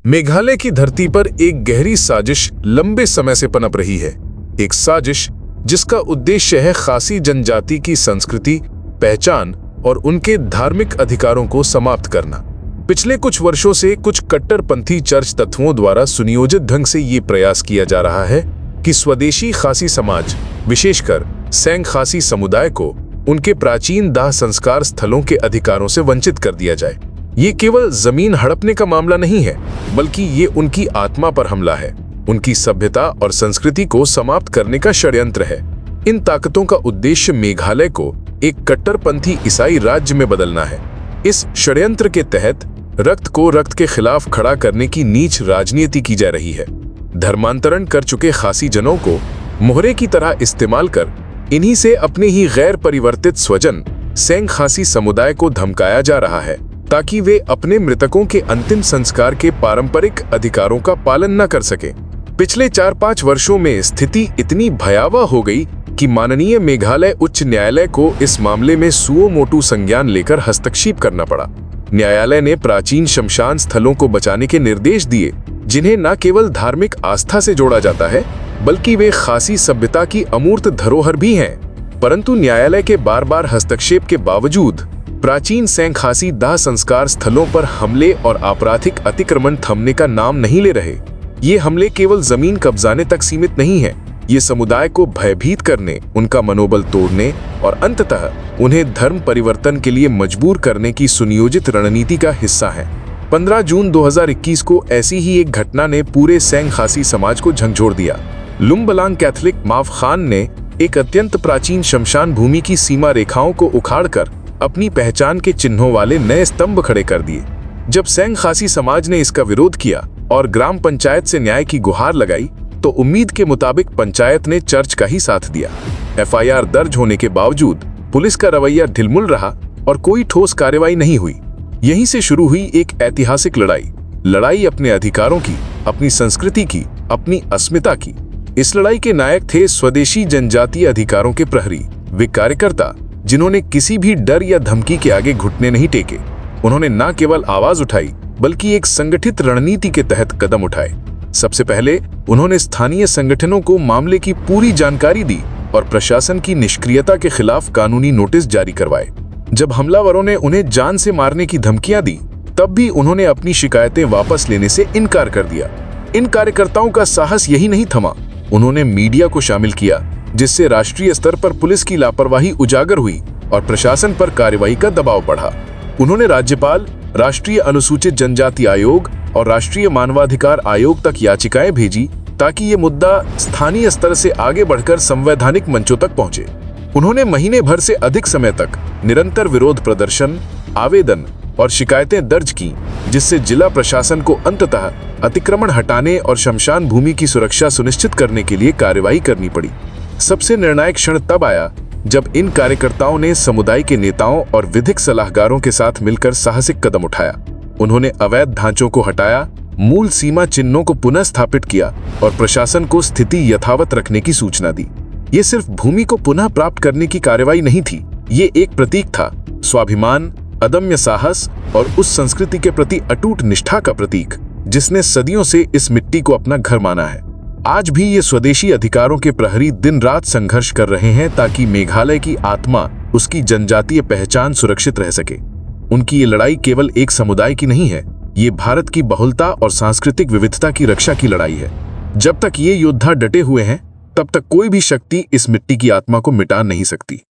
मेघालय की धरती पर एक गहरी साजिश लंबे समय से पनप रही है। एक साजिश जिसका उद्देश्य है खासी जनजाति की संस्कृति, पहचान और उनके धार्मिक अधिकारों को समाप्त करना। पिछले कुछ वर्षों से कुछ कट्टरपंथी चर्च तत्वों द्वारा सुनियोजित ढंग से ये प्रयास किया जा रहा है कि स्वदेशी खासी समाज, विशेषकर सेंग खासी समुदाय को उनके प्राचीन दाह संस्कार स्थलों के अधिकारों से वंचित कर दिया जाए। ये केवल जमीन हड़पने का मामला नहीं है, बल्कि ये उनकी आत्मा पर हमला है, उनकी सभ्यता और संस्कृति को समाप्त करने का षड्यंत्र है। इन ताकतों का उद्देश्य मेघालय को एक कट्टरपंथी ईसाई राज्य में बदलना है। इस षड्यंत्र के तहत रक्त को रक्त के खिलाफ खड़ा करने की नीच राजनीति की जा रही है। धर्मांतरण कर चुके खासी जनों को मोहरे की तरह इस्तेमाल कर इन्हीं से अपने ही गैर परिवर्तित स्वजन सेंग खासी समुदाय को धमकाया जा रहा है, ताकि वे अपने मृतकों के अंतिम संस्कार के पारंपरिक अधिकारों का पालन न कर सकें। पिछले 4-5 वर्षों में स्थिति इतनी भयावह हो गई कि माननीय मेघालय उच्च न्यायालय को इस मामले में सुओ मोटू संज्ञान लेकर हस्तक्षेप करना पड़ा। न्यायालय ने प्राचीन शमशान स्थलों को बचाने के निर्देश दिए, जिन्हें न केवल धार्मिक आस्था से जोड़ा जाता है, बल्कि वे खासी सभ्यता की अमूर्त धरोहर भी हैं। परंतु न्यायालय के बार-बार हस्तक्षेप के बावजूद प्राचीन सेंग खासी दाह संस्कार स्थलों पर हमले और आपराधिक अतिक्रमण थमने का नाम नहीं ले रहे। ये हमले केवल जमीन कब्जाने तक सीमित नहीं है, ये समुदाय को भयभीत करने, उनका मनोबल तोड़ने और अंततः उन्हें धर्म परिवर्तन के लिए मजबूर करने की सुनियोजित रणनीति का हिस्सा है। 15 जून 2021 को ऐसी ही एक घटना ने पूरे सेंग खासी समाज को झंझोड़ दिया। लुम्बलांग कैथोलिक माव खान ने एक अत्यंत प्राचीन शमशान भूमि की सीमा रेखाओं को उखाड़कर अपनी पहचान के चिन्हों वाले नए स्तंभ खड़े कर दिए। जब सेंग खासी समाज ने इसका विरोध किया और ग्राम पंचायत से न्याय की गुहार लगाई, तो उम्मीद के मुताबिक पंचायत ने चर्च का ही साथ दिया। एफआईआर दर्ज होने के बावजूद पुलिस का रवैया ढिलमुल रहा और कोई ठोस कार्रवाई नहीं हुई। यहीं से शुरू हुई एक ऐतिहासिक लड़ाई अपने अधिकारों की, अपनी संस्कृति की, अपनी अस्मिता की। इस लड़ाई के नायक थे स्वदेशी जनजातीय अधिकारों के प्रहरी, वे कार्यकर्ता जिन्होंने किसी भी डर या धमकी के आगे घुटने नहीं टेके। उन्होंने न केवल आवाज उठाई, बल्कि एक संगठित रणनीति के तहत कदम उठाए। सबसे पहले उन्होंने स्थानीय संगठनों को मामले की पूरी जानकारी दी और प्रशासन की निष्क्रियता के खिलाफ कानूनी नोटिस जारी करवाए। जब हमलावरों ने उन्हें जान से मारने की धमकियां दी, तब भी उन्होंने अपनी शिकायतें वापस लेने से इनकार कर दिया। इन कार्यकर्ताओं का साहस यही नहीं थमा, उन्होंने मीडिया को शामिल किया, जिससे राष्ट्रीय स्तर पर पुलिस की लापरवाही उजागर हुई और प्रशासन पर कार्रवाई का दबाव बढ़ा। उन्होंने राज्यपाल, राष्ट्रीय अनुसूचित जनजाति आयोग और राष्ट्रीय मानवाधिकार आयोग तक याचिकाएं भेजी, ताकि ये मुद्दा स्थानीय स्तर से आगे बढ़कर संवैधानिक मंचों तक पहुंचे। उन्होंने महीने भर से अधिक समय तक निरंतर विरोध प्रदर्शन, आवेदन और शिकायतें दर्ज की, जिससे जिला प्रशासन को अंततः अतिक्रमण हटाने और शमशान भूमि की सुरक्षा सुनिश्चित करने के लिए कार्रवाई करनी पड़ी। सबसे निर्णायक क्षण तब आया जब इन कार्यकर्ताओं ने समुदाय के नेताओं और विधिक सलाहकारों के साथ मिलकर साहसिक कदम उठाया। उन्होंने अवैध ढांचों को हटाया, मूल सीमा चिन्हों को पुनः स्थापित किया और प्रशासन को स्थिति यथावत रखने की सूचना दी। ये सिर्फ भूमि को पुनः प्राप्त करने की कार्रवाई नहीं थी, ये एक प्रतीक था, स्वाभिमान, अदम्य साहस और उस संस्कृति के प्रति अटूट निष्ठा का प्रतीक, जिसने सदियों से इस मिट्टी को अपना घर माना है। आज भी ये स्वदेशी अधिकारों के प्रहरी दिन रात संघर्ष कर रहे हैं, ताकि मेघालय की आत्मा, उसकी जनजातीय पहचान सुरक्षित रह सके। उनकी ये लड़ाई केवल एक समुदाय की नहीं है, ये भारत की बहुलता और सांस्कृतिक विविधता की रक्षा की लड़ाई है। जब तक ये योद्धा डटे हुए हैं, तब तक कोई भी शक्ति इस मिट्टी की आत्मा को मिटा नहीं सकती।